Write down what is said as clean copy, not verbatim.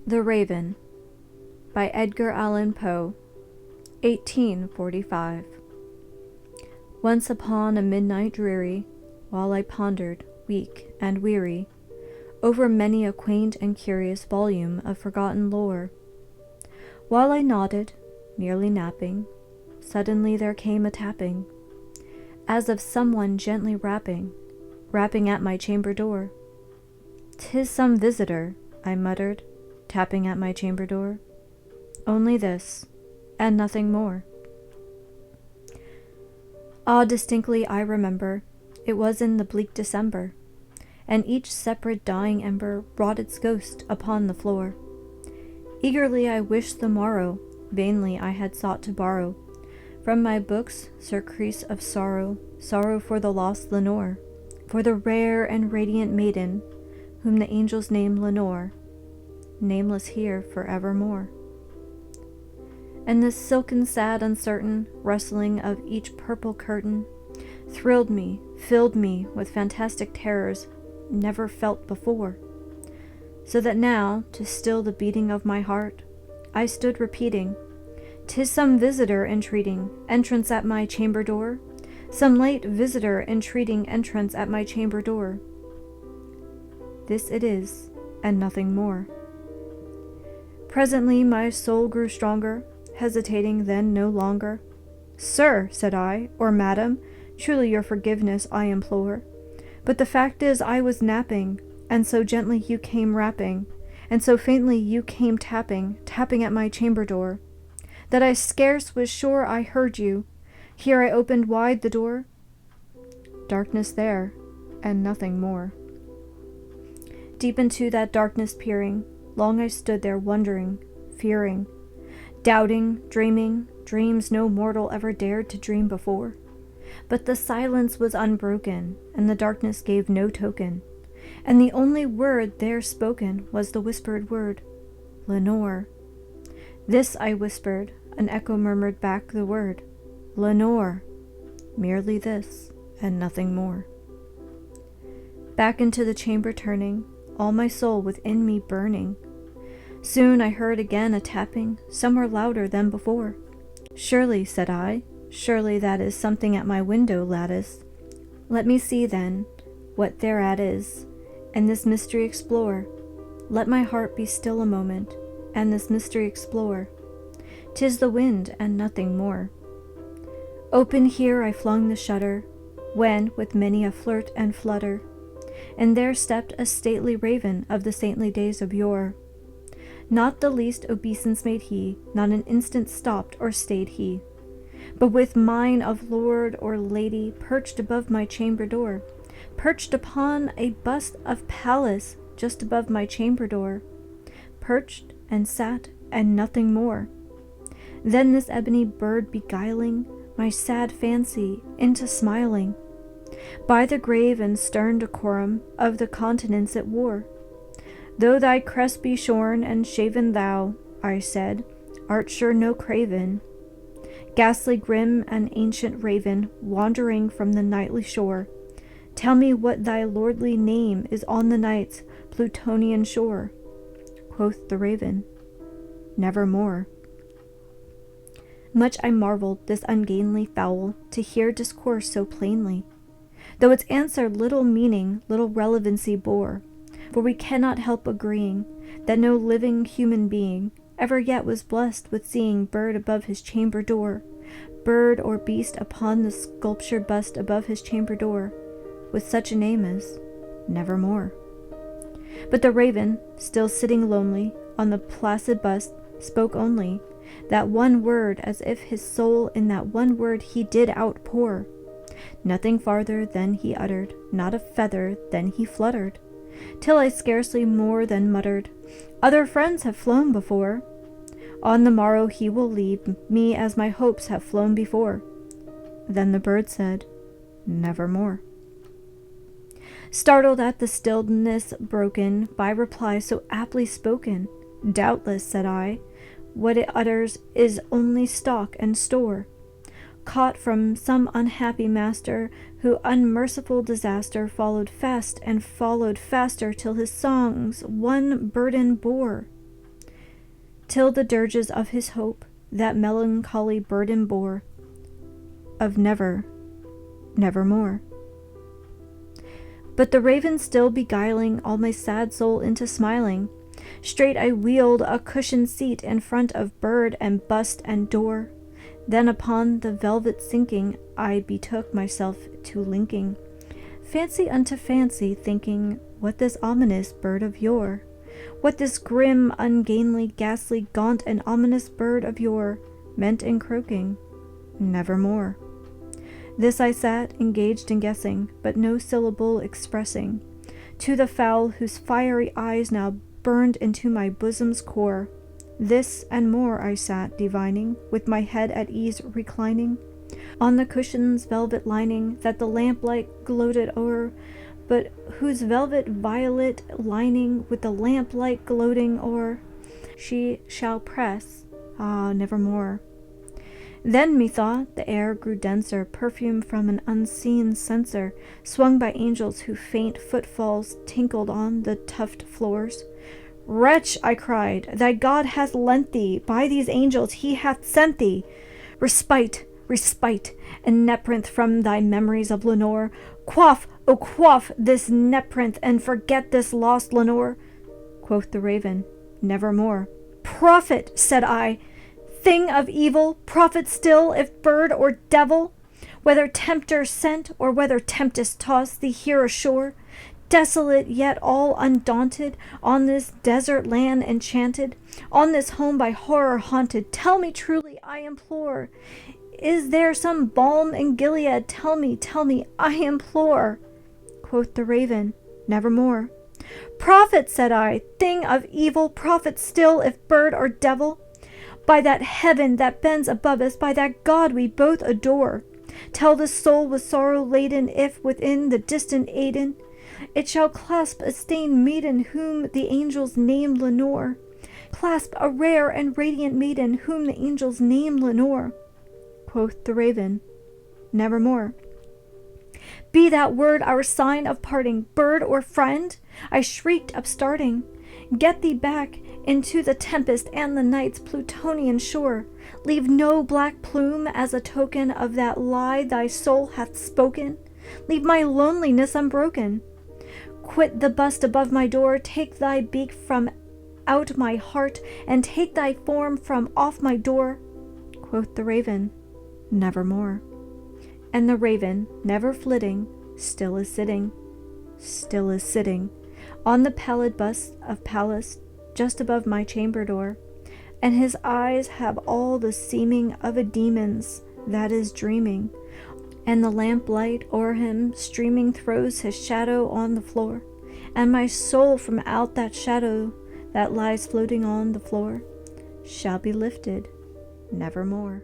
The Raven by Edgar Allan Poe, 1845. Once upon a midnight dreary, while I pondered, weak and weary, over many a quaint and curious volume of forgotten lore, while I nodded, nearly napping, suddenly there came a tapping, as of someone gently rapping at my chamber door. "'Tis some visitor," I muttered, tapping at my chamber door. Only this, and nothing more. Distinctly I remember, it was in the bleak December, and each separate dying ember wrought its ghost upon the floor. Eagerly I wished the morrow, vainly I had sought to borrow from my books surcease of sorrow, sorrow for the lost Lenore, for the rare and radiant maiden, whom the angels name Lenore, nameless here forevermore. And this silken, sad, uncertain rustling of each purple curtain thrilled me, filled me with fantastic terrors never felt before, so that now, to still the beating of my heart, I stood repeating, "'Tis some visitor entreating entrance at my chamber door, some late visitor entreating entrance at my chamber door. This it is, and nothing more." Presently my soul grew stronger, hesitating then no longer. "Sir," said I, "or madam, truly your forgiveness I implore. But the fact is I was napping, and so gently you came rapping, and so faintly you came tapping at my chamber door, that I scarce was sure I heard you. Here I opened wide the door. Darkness there, and nothing more." Deep into that darkness peering, long I stood there wondering, fearing, doubting, dreaming, dreams no mortal ever dared to dream before. But the silence was unbroken, and the darkness gave no token, and the only word there spoken was the whispered word, "Lenore." This I whispered, an echo murmured back the word, "Lenore." Merely this, and nothing more. Back into the chamber turning, all my soul within me burning, soon I heard again a tapping, somewhere louder than before. "Surely," said I, "surely that is something at my window lattice. Let me see, then, what thereat is, and this mystery explore. Let my heart be still a moment, and this mystery explore. 'Tis the wind, and nothing more." Open here I flung the shutter, when, with many a flirt and flutter, and there stepped a stately raven of the saintly days of yore. Not the least obeisance made he, not an instant stopped or stayed he, but with mine of lord or lady perched above my chamber door, perched upon a bust of Pallas just above my chamber door, perched and sat and nothing more. Then this ebony bird beguiling my sad fancy into smiling, by the grave and stern decorum of the countenance it wore. "Though thy crest be shorn and shaven, thou," I said, "art sure no craven, ghastly grim and ancient raven, wandering from the nightly shore. Tell me what thy lordly name is on the night's Plutonian shore." Quoth the raven, "Nevermore." Much I marveled this ungainly fowl to hear discourse so plainly, though its answer little meaning, little relevancy bore, for we cannot help agreeing that no living human being ever yet was blessed with seeing bird above his chamber door, bird or beast upon the sculptured bust above his chamber door, with such a name as Nevermore. But the raven, still sitting lonely on the placid bust, spoke only that one word, as if his soul in that one word he did outpour. Nothing farther than he uttered, not a feather then he fluttered, till I scarcely more than muttered, "Other friends have flown before. On the morrow he will leave me as my hopes have flown before." Then the bird said, "Nevermore." Startled at the stillness broken by reply so aptly spoken, "Doubtless," said I, "what it utters is only stock and store, caught from some unhappy master, who unmerciful disaster followed fast and followed faster till his songs one burden bore. till the dirges of his hope that melancholy burden bore of never, nevermore. But the raven still beguiling all my sad soul into smiling, straight I wheeled a cushioned seat in front of bird and bust and door. Then upon the velvet sinking, I betook myself to linking fancy unto fancy, thinking what this ominous bird of yore, what this grim, ungainly, ghastly, gaunt, and ominous bird of yore meant in croaking, nevermore. This I sat, engaged in guessing, but no syllable expressing, to the fowl whose fiery eyes now burned into my bosom's core. This and more I sat, divining, with my head at ease reclining, on the cushion's velvet lining that the lamplight gloated o'er, but whose velvet violet lining with the lamplight gloating o'er she shall press, nevermore. Then, methought, the air grew denser, perfume from an unseen censer, swung by angels whose faint footfalls tinkled on the tufted floors. Wretch, I cried, thy God hath lent thee, by these angels he hath sent thee, respite, respite, and nepenthe from thy memories of Lenore. Quaff, O quaff this nepenthe, and forget this lost Lenore. Quoth the raven, nevermore. Prophet, said I, thing of evil, prophet still, if bird or devil, whether tempter sent, or whether tempest tossed thee here ashore, desolate yet all undaunted, on this desert land enchanted, on this home by horror haunted, tell me truly, I implore, is there some balm in Gilead? Tell me, I implore. Quoth the raven, nevermore. Prophet, said I, thing of evil, prophet still, if bird or devil, by that heaven that bends above us, by that God we both adore, tell the soul with sorrow laden, if within the distant Aidenn it shall clasp a stained maiden whom the angels name Lenore, clasp a rare and radiant maiden whom the angels name Lenore. Quoth the raven, nevermore. Be that word our sign of parting, bird or friend? I shrieked, upstarting. Get thee back into the tempest and the night's Plutonian shore. Leave no black plume as a token of that lie thy soul hath spoken. Leave my loneliness unbroken. Quit the bust above my door, take thy beak from out my heart, and take thy form from off my door. Quoth the raven, nevermore. And the raven, never flitting, still is sitting, on the pallid bust of Pallas, just above my chamber door, and his eyes have all the seeming of a demon's that is dreaming, and the lamplight o'er him streaming throws his shadow on the floor, and my soul from out that shadow that lies floating on the floor shall be lifted nevermore.